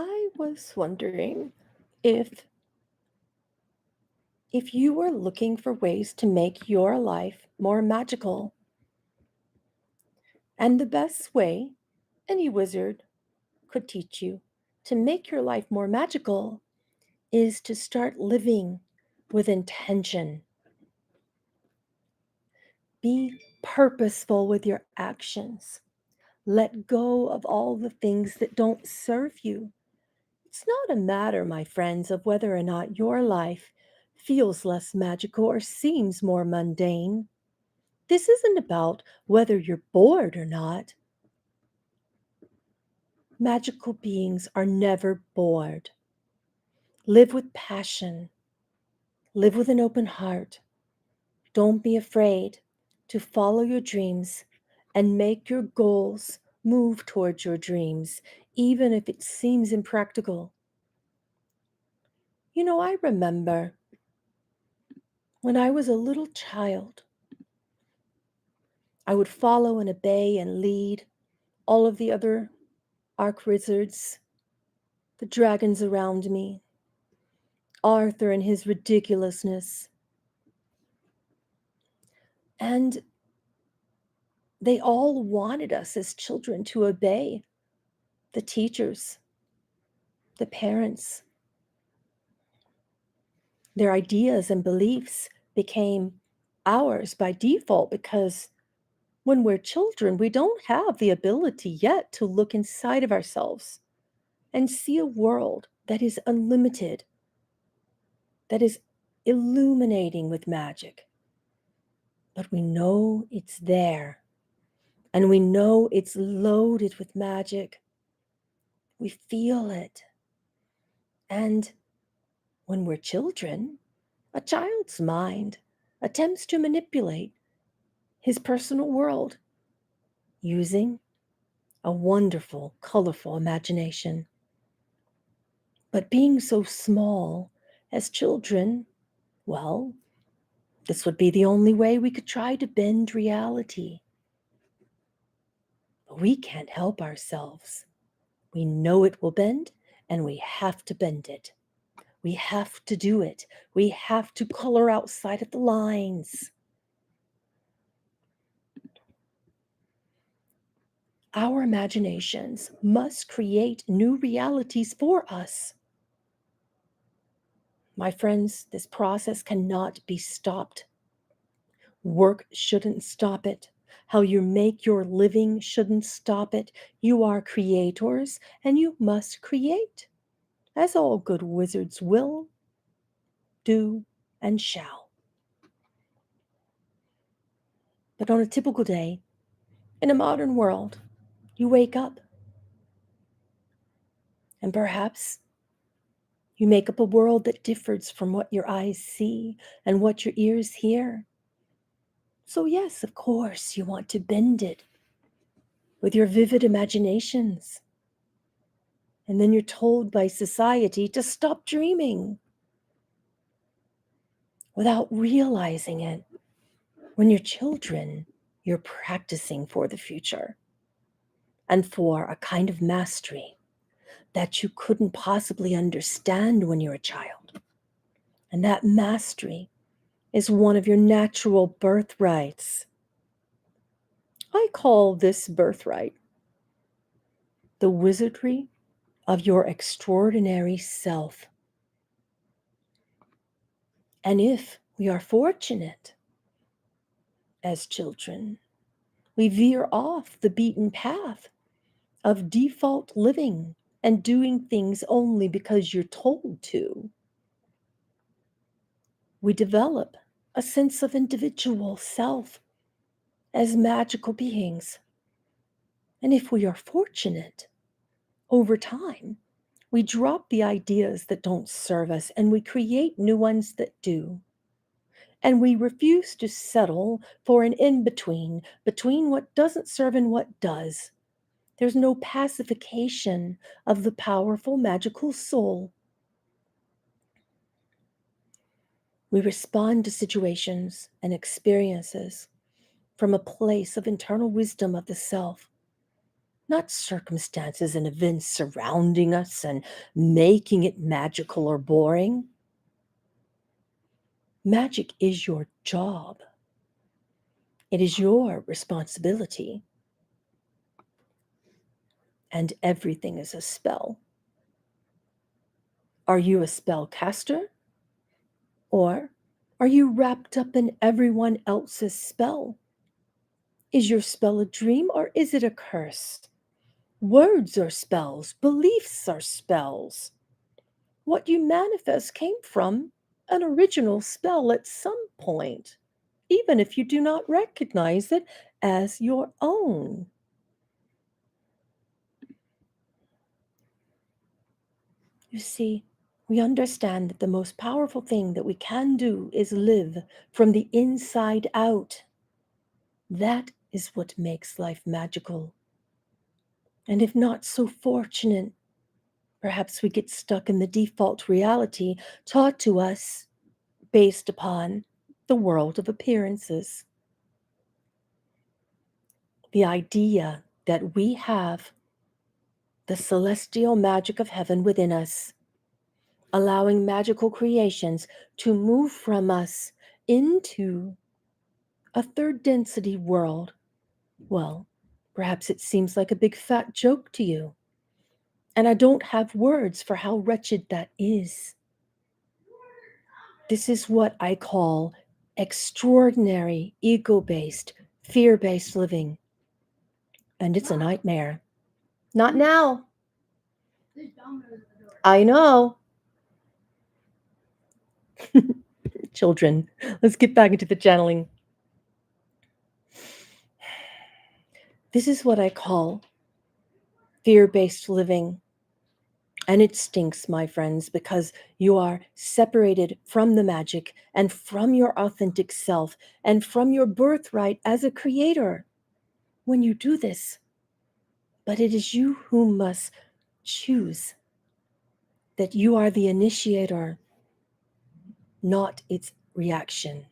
I was wondering if if you were looking for ways to make your life more magical, and the best way any wizard could teach you to make your life more magical is to start living with intention. Be purposeful with your actions. Let go of all the things that don't serve you. It's not a matter, my friends, of whether or not your life feels less magical or seems more mundane. This isn't about whether you're bored or not. Magical beings are never bored. Live with passion. Live with an open heart. Don't be afraid to follow your dreams and make your goals move towards your dreams, even if it seems impractical. I remember when I was a little child, I would follow and obey and lead all of the other arch wizards, the dragons around me, Arthur and his ridiculousness. And they all wanted us as children to obey the teachers, the parents. Their ideas and beliefs became ours by default because when we're children, we don't have the ability yet to look inside of ourselves and see a world that is unlimited, that is illuminating with magic. But we know it's there, and we know it's loaded with magic. We feel it. And when we're children, a child's mind attempts to manipulate his personal world using a wonderful, colorful imagination. But being so small as children, well, this would be the only way we could try to bend reality. But we can't help ourselves. We know it will bend, and we have to bend it. We have to do it. We have to color outside of the lines. Our imaginations must create new realities for us. My friends, this process cannot be stopped. Work shouldn't stop it. How you make your living shouldn't stop it. You are creators, and you must create, as all good wizards will, do, and shall. But on a typical day, in a modern world, you wake up, and perhaps you make up a world that differs from what your eyes see and what your ears hear. So, yes, of course, you want to bend it with your vivid imaginations. And then you're told by society to stop dreaming without realizing it. When you're children, you're practicing for the future and for a kind of mastery that you couldn't possibly understand when you're a child. And that mastery is one of your natural birthrights. I call this birthright the wizardry of your extraordinary self. And if we are fortunate as children, we veer off the beaten path of default living and doing things only because you're told to. We develop a sense of individual self as magical beings. And if we are fortunate, over time, we drop the ideas that don't serve us and we create new ones that do. And we refuse to settle for an in between what doesn't serve and what does. There's no pacification of the powerful magical soul. We respond to situations and experiences from a place of internal wisdom of the self. not circumstances and events surrounding us and making it magical or boring. Magic is your job. It is your responsibility. And everything is a spell. Are you a spellcaster? Or are you wrapped up in everyone else's spell? Is your spell a dream or is it a curse? Words are spells, beliefs are spells. What you manifest came from an original spell at some point, even if you do not recognize it as your own. You see, we understand that the most powerful thing that we can do is live from the inside out. That is what makes life magical. And if not so fortunate, perhaps we get stuck in the default reality taught to us based upon the world of appearances. The idea that we have the celestial magic of heaven within us, allowing magical creations to move from us into a third density world. Well, perhaps it seems like a big fat joke to you. And I don't have words for how wretched that is. This is what I call extraordinary ego based, fear based living. And it's a nightmare. Not now. I know. Children, let's get back into the channeling. This is what I call fear based living. And it stinks, my friends, because you are separated from the magic and from your authentic self and from your birthright as a creator when you do this. But it is you who must choose that you are the initiator, not its reaction.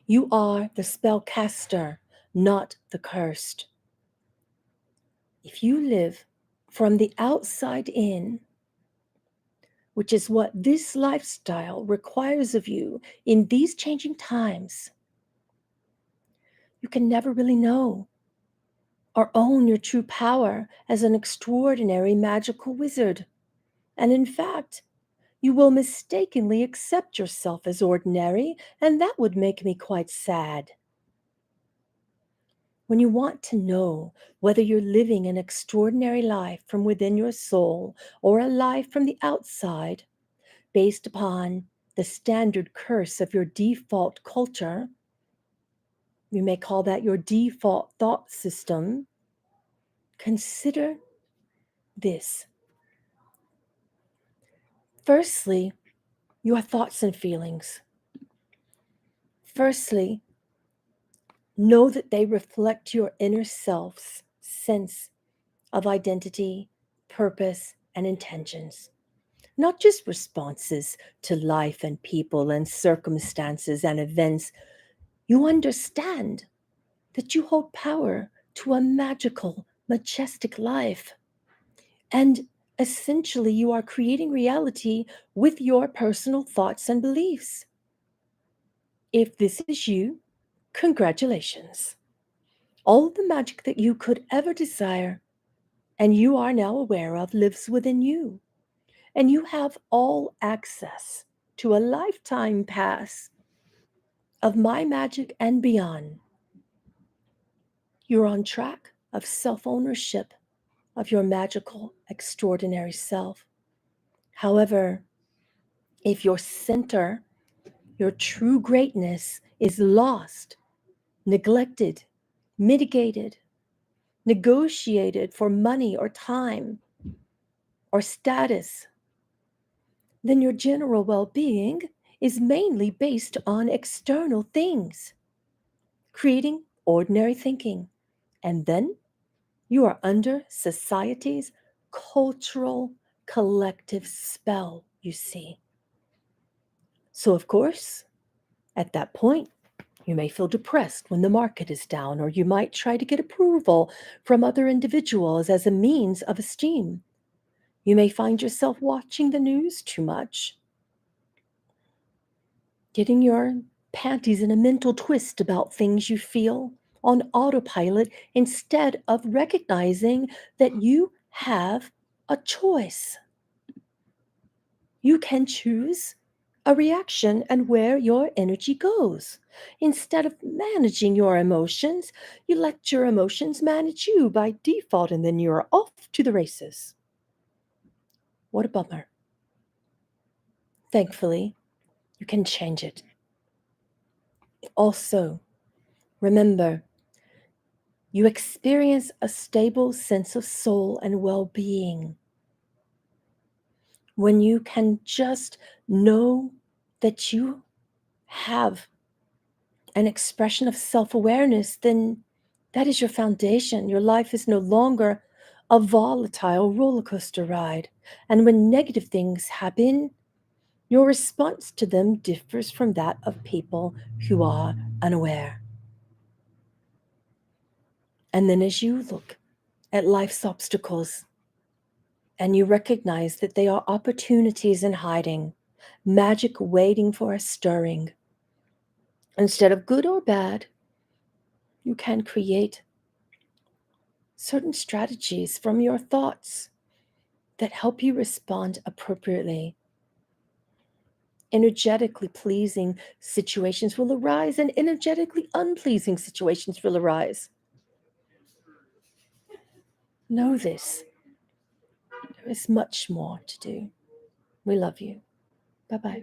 You are the spellcaster, not the cursed. If you live from the outside in, which is what this lifestyle requires of you in these changing times, you can never really know or own your true power as an extraordinary magical wizard. And in fact, you will mistakenly accept yourself as ordinary, and that would make me quite sad. When you want to know whether you're living an extraordinary life from within your soul or a life from the outside, based upon the standard curse of your default culture, you may call that your default thought system, consider this. Firstly, your thoughts and feelings. Firstly, know that they reflect your inner self's sense of identity, purpose, and intentions, not just responses to life and people and circumstances and events. You understand that you hold power to a magical, majestic life. And essentially, you are creating reality with your personal thoughts and beliefs. If this is you, congratulations. All the magic that you could ever desire and you are now aware of lives within you. And you have all access to a lifetime pass of my magic and beyond. You're on track of self-ownership of your magical, extraordinary self. However, if your center, your true greatness is lost, neglected, mitigated, negotiated for money or time or status, then your general well-being is mainly based on external things, creating ordinary thinking. And then you are under society's cultural collective spell, you see. So, of course, at that point, You may feel depressed when the market is down, or you might try to get approval from other individuals as a means of esteem. You may find yourself watching the news too much, getting your panties in a mental twist about things you feel on autopilot instead of recognizing that you have a choice. You can choose a reaction and where your energy goes. Instead of managing your emotions, you let your emotions manage you by default, and then you're off to the races. What a bummer. Thankfully, you can change it. Also, remember, you experience a stable sense of soul and well being when you can just know that you have an expression of self awareness. Then that is your foundation. Your life is no longer a volatile roller coaster ride. And when negative things happen, your response to them differs from that of people who are unaware. And then as you look at life's obstacles and you recognize that they are opportunities in hiding, magic waiting for a stirring, instead of good or bad, you can create certain strategies from your thoughts that help you respond appropriately. Energetically pleasing situations will arise, and energetically unpleasing situations will arise. Know this. There is much more to do. We love you. Bye bye.